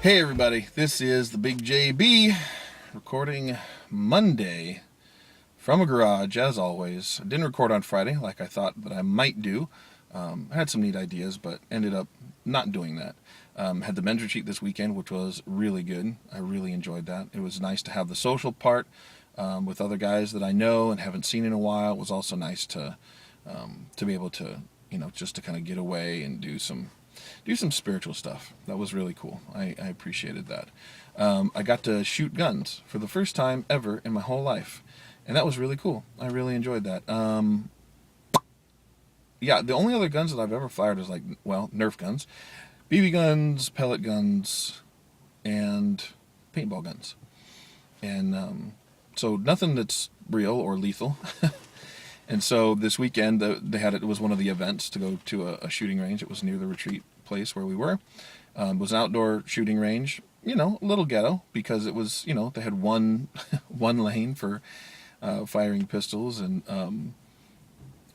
Hey everybody, this is the Big JB recording Monday from a garage as always. I didn't record on Friday like I thought that I might do. I had some neat ideas but ended up not doing that. Had the men's retreat this weekend, which was really good. I really enjoyed that. It was nice to have the social part with other guys that I know and haven't seen in a while. It was also nice to be able to, just to kind of get away and do some spiritual stuff. That was really cool. I appreciated that. I got to shoot guns for the first time ever in my whole life, and that was really cool. I really enjoyed that. Yeah, the only other guns that I've ever fired is Nerf guns, BB guns, pellet guns, and paintball guns. And so nothing that's real or lethal. And so this weekend, it was one of the events to go to a shooting range. It was near the retreat place where we were. It was an outdoor shooting range, a little ghetto because it was, they had one lane for firing pistols and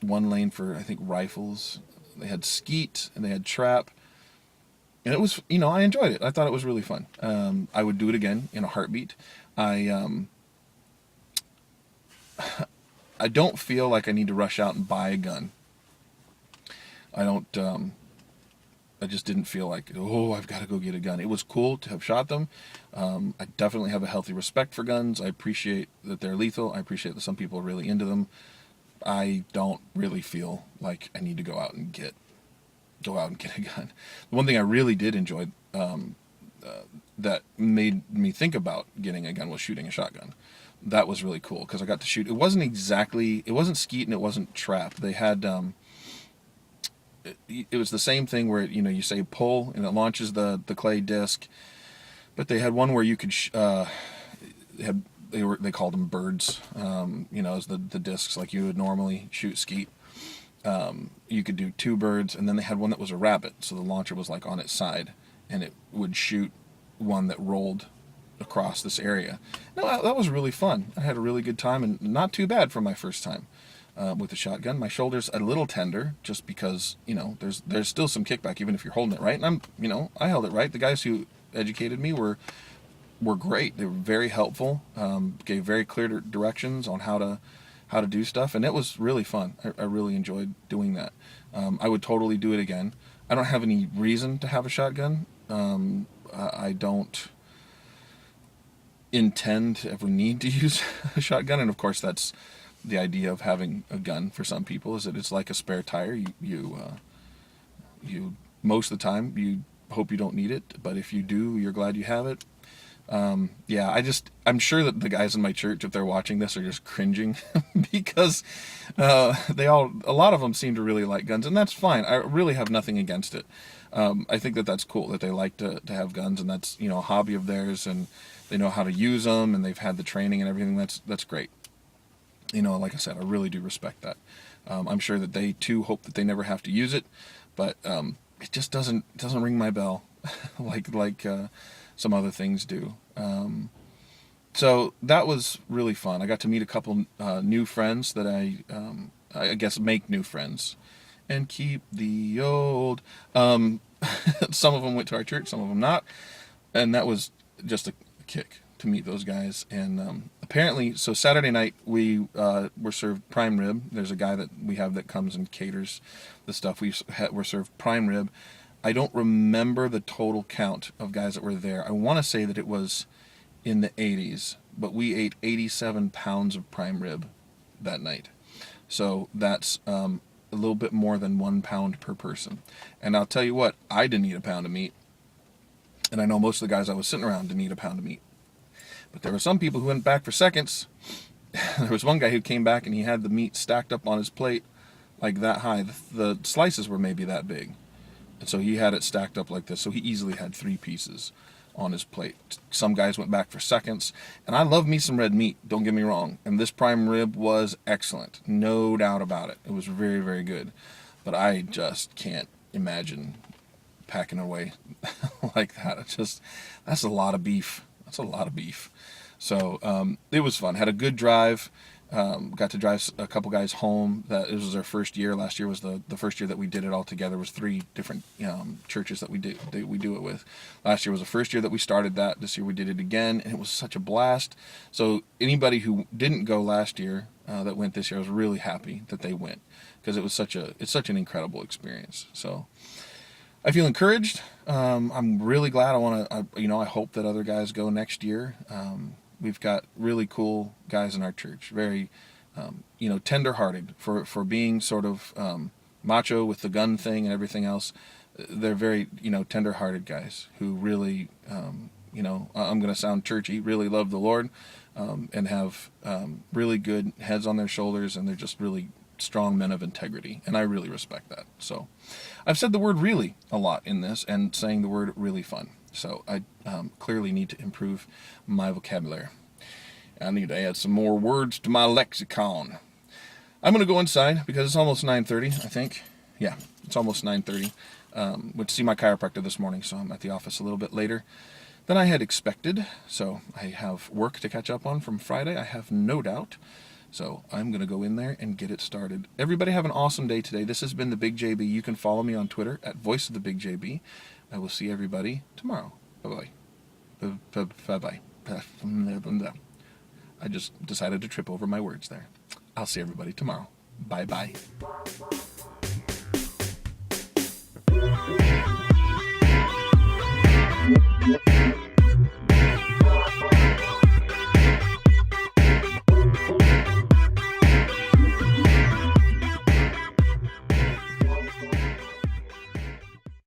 one lane for, I think, rifles. They had skeet and they had trap. And it was, I enjoyed it. I thought it was really fun. I would do it again in a heartbeat. I don't feel like I need to rush out and buy a gun. I don't, I just didn't feel like, I've got to go get a gun. It was cool to have shot them. I definitely have a healthy respect for guns. I appreciate that they're lethal. I appreciate that some people are really into them. I don't really feel like I need to go out and get a gun. The one thing I really did enjoy that made me think about getting a gun was shooting a shotgun. That was really cool because I got to shoot. It wasn't skeet and it wasn't trap. They had it was the same thing where you say pull and it launches the clay disc, but they had one where you could they called them birds, as the discs like you would normally shoot skeet. You could do two birds, and then they had one that was a rabbit, so the launcher was like on its side and it would shoot one that rolled across this area. No, that was really fun. I had a really good time and not too bad for my first time with a shotgun. My shoulder's a little tender just because, there's still some kickback even if you're holding it right. And I held it right. The guys who educated me were great. They were very helpful, gave very clear directions on how to do stuff, and it was really fun. I really enjoyed doing that. I would totally do it again. I don't have any reason to have a shotgun. I don't intend to ever need to use a shotgun, and of course that's the idea of having a gun for some people, is that it's like a spare tire. You most of the time you hope you don't need it, but if you do, you're glad you have it. I'm sure that the guys in my church, if they're watching this, are just cringing because a lot of them seem to really like guns, and that's fine. I really have nothing against it. I think that that's cool that they like to have guns, and that's a hobby of theirs, and they know how to use them, and they've had the training and everything. That's great. Like I said, I really do respect that. I'm sure that they too hope that they never have to use it, but it just doesn't ring my bell like some other things do. So that was really fun. I got to meet a couple new friends that I guess make new friends and keep the old. Some of them went to our church, some of them not, and that was just a kick to meet those guys. And apparently, so Saturday night we were served prime rib. There's a guy that we have that comes and caters the stuff. We're served prime rib. I don't remember the total count of guys that were there. I want to say that it was in the 80s, but we ate 87 pounds of prime rib that night. So that's a little bit more than 1 pound per person. And I'll tell you what, I didn't eat a pound of meat. And I know most of the guys I was sitting around didn't eat a pound of meat. But there were some people who went back for seconds. There was one guy who came back and he had the meat stacked up on his plate like that high. The slices were maybe that big. And so he had it stacked up like this. So he easily had 3 pieces on his plate. Some guys went back for seconds. And I love me some red meat, don't get me wrong. And this prime rib was excellent. No doubt about it. It was very, very good. But I just can't imagine packing away like that. That's a lot of beef. That's a lot of beef. So it was fun. Had a good drive. Got to drive a couple guys home. That it was our first year. Last year was the first year that we did it all together. It was 3 different churches that we do it with. Last year was the first year that we started that. This year we did it again, and it was such a blast. So anybody who didn't go last year that went this year, I was really happy that they went, because it's such an incredible experience. So I feel encouraged. I'm really glad. I hope that other guys go next year. We've got really cool guys in our church, very, tender-hearted for being sort of macho with the gun thing and everything else. They're very, tender-hearted guys who really, I'm going to sound churchy, really love the Lord, and have really good heads on their shoulders, and they're just really strong men of integrity, and I really respect that. So I've said the word really a lot in this, and saying the word really fun. So I clearly need to improve my vocabulary. I need to add some more words to my lexicon. I'm going to go inside because it's almost 9:30, I think. Yeah, it's almost 9:30. Went to see my chiropractor this morning, so I'm at the office a little bit later than I had expected. So I have work to catch up on from Friday, I have no doubt. So I'm going to go in there and get it started. Everybody have an awesome day today. This has been TheBigJB. You can follow me on Twitter at VoiceOfTheBigJB. I will see everybody tomorrow. Bye-bye. Bye-bye. I just decided to trip over my words there. I'll see everybody tomorrow. Bye-bye.